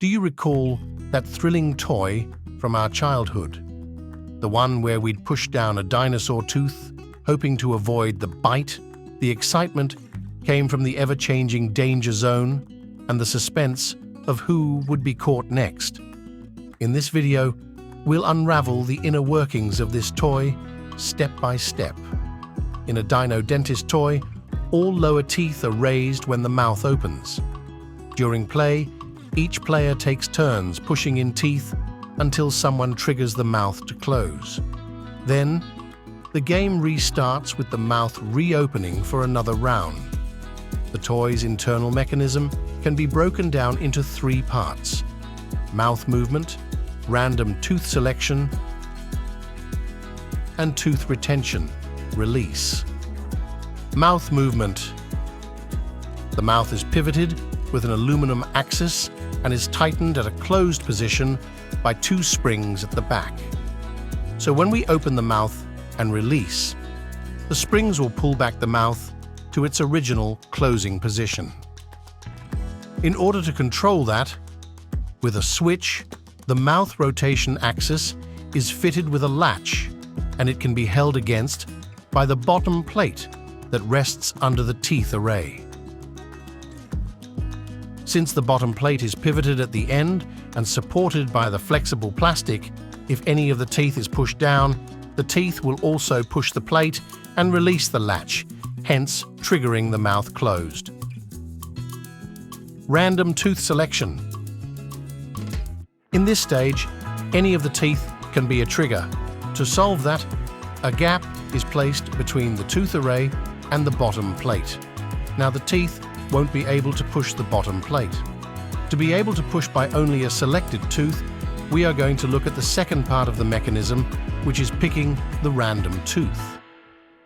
Do you recall that thrilling toy from our childhood? The one where we'd push down a dinosaur tooth, hoping to avoid the bite. The excitement came from the ever-changing danger zone and the suspense of who would be caught next. In this video, we'll unravel the inner workings of this toy step by step. In a dino dentist toy, all lower teeth are raised when the mouth opens. During play, each player takes turns pushing in teeth until someone triggers the mouth to close. Then, the game restarts with the mouth reopening for another round. The toy's internal mechanism can be broken down into 3 parts: mouth movement, random tooth selection, and tooth retention, release. Mouth movement. The mouth is pivoted with an aluminum axis and is tightened at a closed position by 2 springs at the back. So when we open the mouth and release, the springs will pull back the mouth to its original closing position. In order to control that, with a switch, the mouth rotation axis is fitted with a latch, and it can be held against by the bottom plate that rests under the teeth array. Since the bottom plate is pivoted at the end and supported by the flexible plastic, if any of the teeth is pushed down, the teeth will also push the plate and release the latch, hence triggering the mouth closed. Random tooth selection. In this stage, any of the teeth can be a trigger. To solve that, a gap is placed between the tooth array and the bottom plate. Now the teeth won't be able to push the bottom plate. To be able to push by only a selected tooth, we are going to look at the second part of the mechanism, which is picking the random tooth.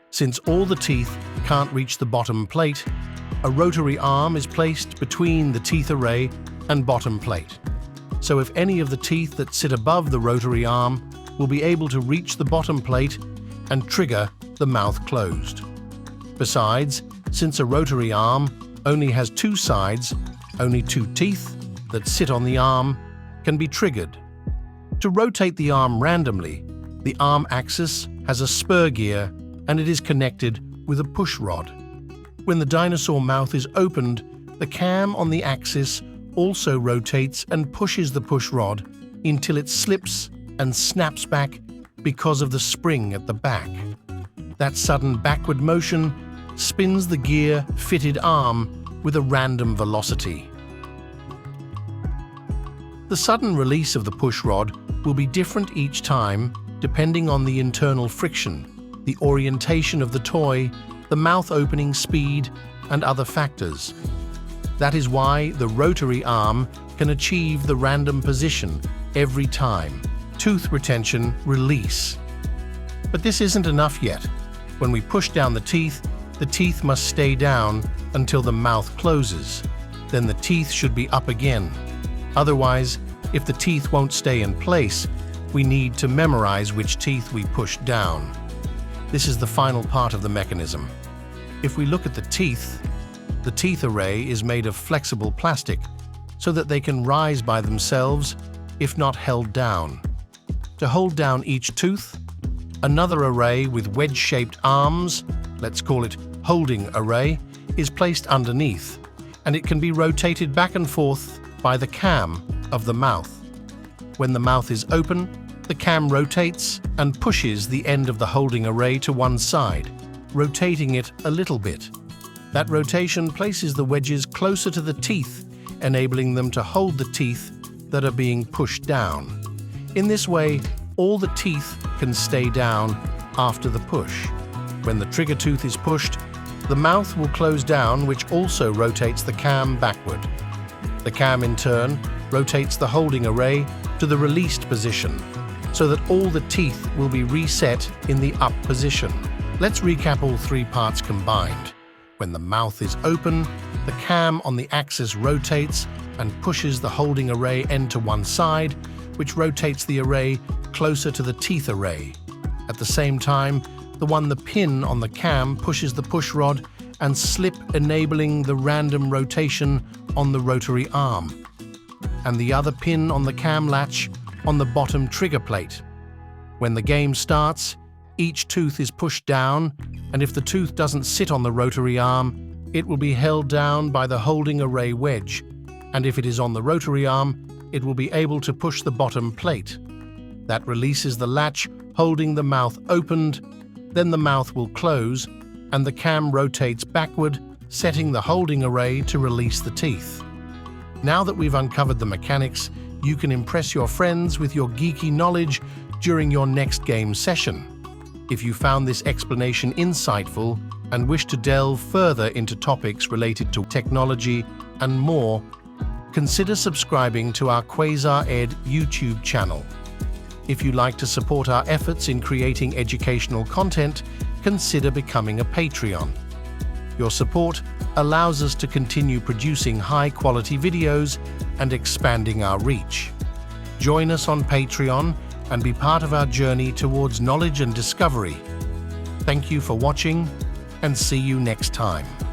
Since all the teeth can't reach the bottom plate, a rotary arm is placed between the teeth array and bottom plate. So if any of the teeth that sit above the rotary arm will be able to reach the bottom plate and trigger the mouth closed. Besides, since a rotary arm only has 2 sides, only 2 teeth that sit on the arm can be triggered. To rotate the arm randomly, the arm axis has a spur gear and it is connected with a push rod. When the dinosaur mouth is opened, the cam on the axis also rotates and pushes the push rod until it slips and snaps back because of the spring at the back. That sudden backward motion spins the gear-fitted arm with a random velocity. The sudden release of the push rod will be different each time depending on the internal friction, the orientation of the toy, the mouth opening speed, and other factors. That is why the rotary arm can achieve the random position every time. Tooth retention, release. But this isn't enough yet. When we push down the teeth must stay down until the mouth closes. Then the teeth should be up again. Otherwise, if the teeth won't stay in place, we need to memorize which teeth we push down. This is the final part of the mechanism. If we look at the teeth array is made of flexible plastic so that they can rise by themselves if not held down. To hold down each tooth, another array with wedge-shaped arms, let's call it holding array, is placed underneath, and it can be rotated back and forth by the cam of the mouth. When the mouth is open, the cam rotates and pushes the end of the holding array to one side, rotating it a little bit. That rotation places the wedges closer to the teeth, enabling them to hold the teeth that are being pushed down. In this way, all the teeth can stay down after the push. When the trigger tooth is pushed, the mouth will close down, which also rotates the cam backward. The cam, in turn, rotates the holding array to the released position, so that all the teeth will be reset in the up position. Let's recap all 3 parts combined. When the mouth is open, the cam on the axis rotates and pushes the holding array end to one side, which rotates the array closer to the teeth array. At the same time, the pin on the cam pushes the push rod and slip, enabling the random rotation on the rotary arm. and the other pin on the cam latch on the bottom trigger plate. When the game starts, each tooth is pushed down, and if the tooth doesn't sit on the rotary arm, it will be held down by the holding array wedge, and if it is on the rotary arm, it will be able to push the bottom plate. That releases the latch holding the mouth opened, then the mouth will close, and the cam rotates backward, setting the holding array to release the teeth. Now that we've uncovered the mechanics, you can impress your friends with your geeky knowledge during your next game session. If you found this explanation insightful and wish to delve further into topics related to technology and more, consider subscribing to our Quasar-Ed YouTube channel. If you'd like to support our efforts in creating educational content, consider becoming a Patreon. Your support allows us to continue producing high-quality videos and expanding our reach. Join us on Patreon and be part of our journey towards knowledge and discovery. Thank you for watching, and see you next time.